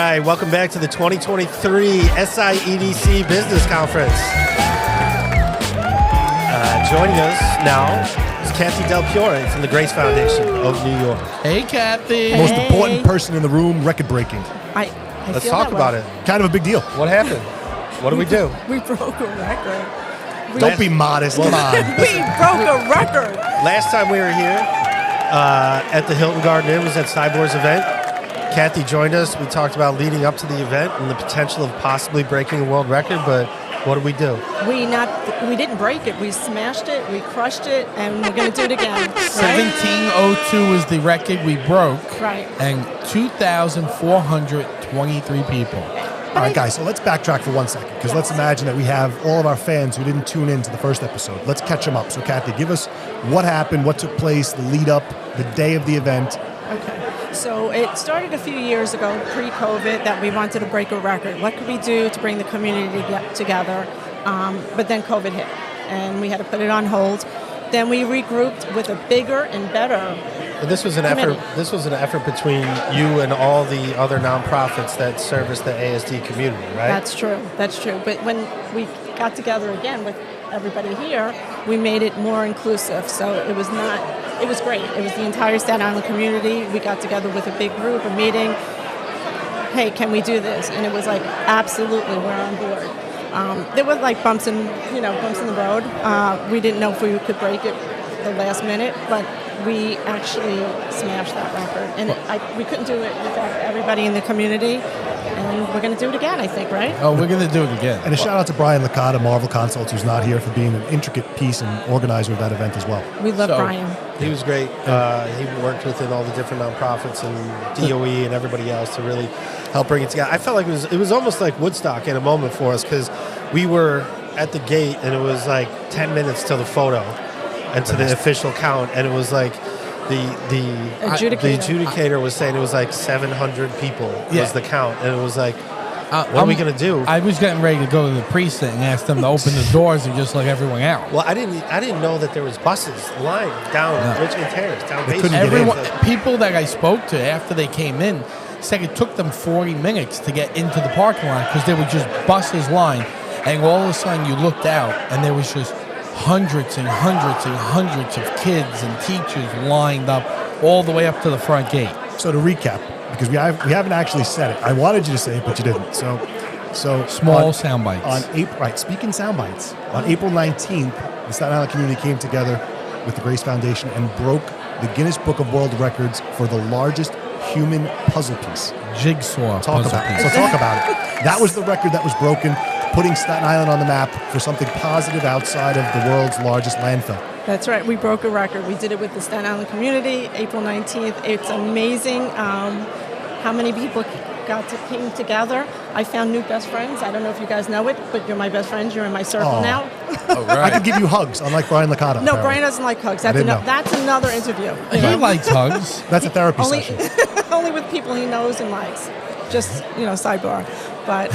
right, welcome back to the 2023 SIEDC Business Conference. Joining us now is Cathy DelPriore from the Grace Foundation of New York. Hey, Cathy. Most important person in the room, record breaking. Let's talk about it. Kind of a big deal. What happened? What did we do? We broke a record. Don't be modest. Come on. We broke a record. Last time we were here at the Hilton Garden Inn was at Cyborg's event. Cathy joined us. We talked about leading up to the event and the potential of possibly breaking a world record, but what did we do? We didn't break it. We smashed it. We crushed it, and we're going to do it again. Right? 1702 is the record we broke. Right. And 2,423 people. All right, guys, so let's backtrack for 1 second, because let's imagine that we have all of our fans who didn't tune in to the first episode. Let's catch them up. So, Cathy, give us what happened, what took place, the lead up, the day of the event. Okay. So it started a few years ago, pre-COVID, that we wanted to break a record. What could we do to bring the community together? But then COVID hit, and we had to put it on hold. Then we regrouped with a bigger and better. This was an effort. This was an effort between you and all the other nonprofits that service the ASD community, right? That's true. That's true. But when we got together again with everybody here, we made it more inclusive. So it was not. It was great. It was the entire Staten Island community. We got together with a big group, a meeting. Hey, can we do this? And it was like, absolutely, we're on board. There was like bumps in the road. We didn't know if we could break it the last minute, but we actually smashed that record. And we couldn't do it without everybody in the community. And we're going to do it again, I think, right? Oh, we're going to do it again. And a shout out to Brian Licata, Marvel Consults, who's not here, for being an intricate piece and organizer of that event as well. We love Brian. He was great. He worked within all the different nonprofits and DOE and everybody else to really help bring it together. I felt like it was almost like Woodstock in a moment for us, because we were at the gate and it was like 10 minutes till the photo and to the official count, and it was like the adjudicator was saying it was like 700 people was the count, and it was like, what are we going to do? I was getting ready to go to the precinct and ask them to open the doors and just let everyone out. Well, I didn't know that there was buses lying down Richmond Terrace, down Bay. People that I spoke to after they came in said it took them 40 minutes to get into the parking lot because there were just buses lined, and all of a sudden you looked out and there was just hundreds and hundreds and hundreds of kids and teachers lined up all the way up to the front gate. So to recap, because we haven't actually said it. I wanted you to say it, but you didn't. So small sound bites. Speaking sound bites, on April 19th, the Staten Island community came together with the Grace Foundation and broke the Guinness Book of World Records for the largest human puzzle piece. Jigsaw Talk puzzle about piece. it. So talk about it. That was the record that was broken, putting Staten Island on the map for something positive outside of the world's largest landfill. That's right. We broke a record. We did it with the Staten Island community, April 19th. It's amazing how many people came together. I found new best friends. I don't know if you guys know it, but you're my best friends. You're in my circle now. Oh, right. I could give you hugs, unlike Brian Licata. No, apparently. Brian doesn't like hugs. That's another interview. He likes hugs. That's a therapy session. Only with people he knows and likes. Just, sidebar. But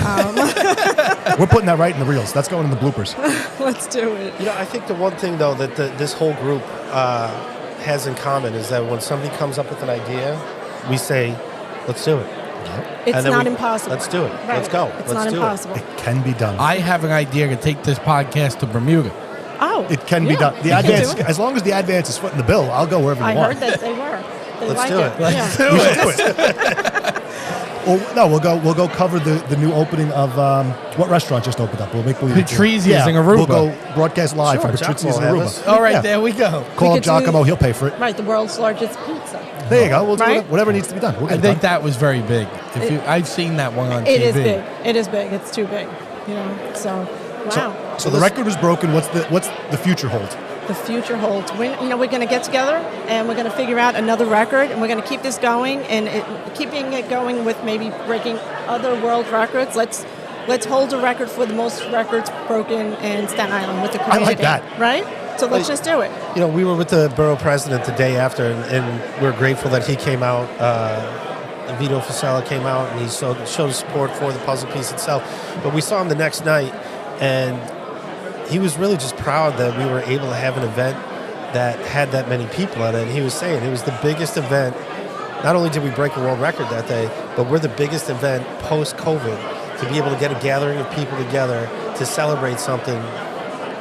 we're putting that right in the reels. That's going in the bloopers. Let's do it. I think the one thing, though, that this whole group has in common is that when somebody comes up with an idea, we say, let's do it. It's not impossible. Let's do it. Right. Let's go. It's not impossible. It can be done. I have an idea to take this podcast to Bermuda. Oh. It can be done. The advance, as long as the advance is footing the bill, I'll go wherever you want. I heard that they were. Let's do it. Let's do it. Well, no, we'll go cover the new opening of what restaurant just opened up. We'll make Patrizia's in Aruba. We'll go broadcast live from Patrizia's in Aruba. All right, there we go. Call up Giacomo, he'll pay for it. Right, the world's largest pizza. There you go. We'll do whatever needs to be done. I think that was very big. I've seen that one on TV. It is big. It is big. It's too big. So wow. So the record was broken. What's the future hold? The future holds. We're going to get together and we're going to figure out another record, and we're going to keep this going and keeping it going with maybe breaking other world records. Let's hold a record for the most records broken in Staten Island with the community. I like that. Right? So let's just do it. We were with the borough president the day after, and we're grateful that he came out. Vito Fasella came out and he showed support for the puzzle piece itself. But we saw him the next night, and he was really just proud that we were able to have an event that had that many people in it. And he was saying it was the biggest event not only did we break a world record that day, but we're the biggest event post-COVID to be able to get a gathering of people together to celebrate something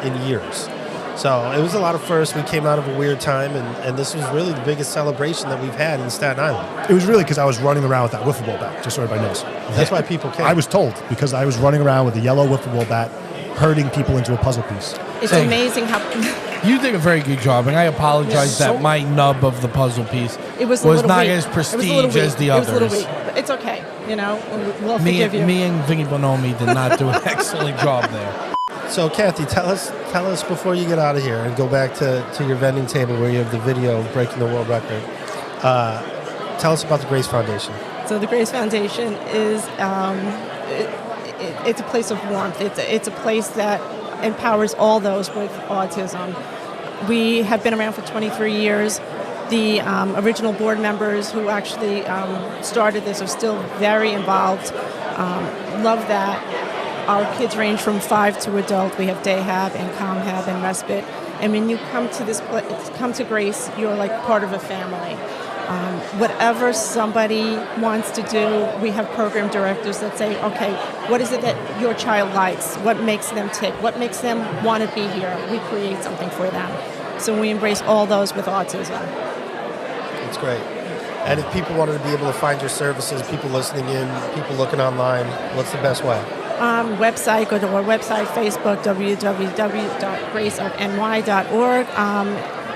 in years. So it was a lot of firsts. We came out of a weird time, and this was really the biggest celebration that we've had in Staten Island. It was really because I was running around with that wiffle ball bat, just so everybody knows. That's why people came. I was told, because I was running around with a yellow wiffle ball bat, herding people into a puzzle piece. It's amazing how You did a very good job, and I apologize that my nub of the puzzle piece it was not weak. as prestige as the It was others. a little weak, but it's okay. You know, we'll forgive you. Me and Vinny Bonomi did not do an excellent job there. So, Cathy, tell us before you get out of here and go back to your vending table where you have the video of breaking the world record. Tell us about the Grace Foundation. So the Grace Foundation is it's a place of warmth. It's a place that empowers all those with autism. We have been around for 23 years. The original board members who actually started this are still very involved. Love that. Our kids range from 5 to adult. We have day hab and com hab and respite. And when you come to this place, come to Grace, you're like part of a family. Whatever somebody wants to do, we have program directors that say, okay, what is it that your child likes? What makes them tick? What makes them want to be here? We create something for them. So we embrace all those with autism. It's great. And if people wanted to be able to find your services, people listening in, people looking online, what's the best way? Website, go to our website, Facebook, www.graceofny.org.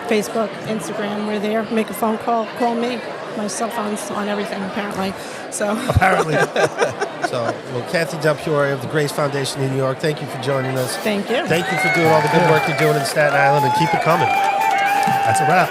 Facebook, Instagram, we're there. Make a phone call, call me. My cell phone's on everything, apparently. So Apparently. Well, Cathy DelPriore of the Grace Foundation in New York, thank you for joining us. thank you. Thank you for doing all the good work you're doing in Staten Island, and keep it coming. That's a wrap.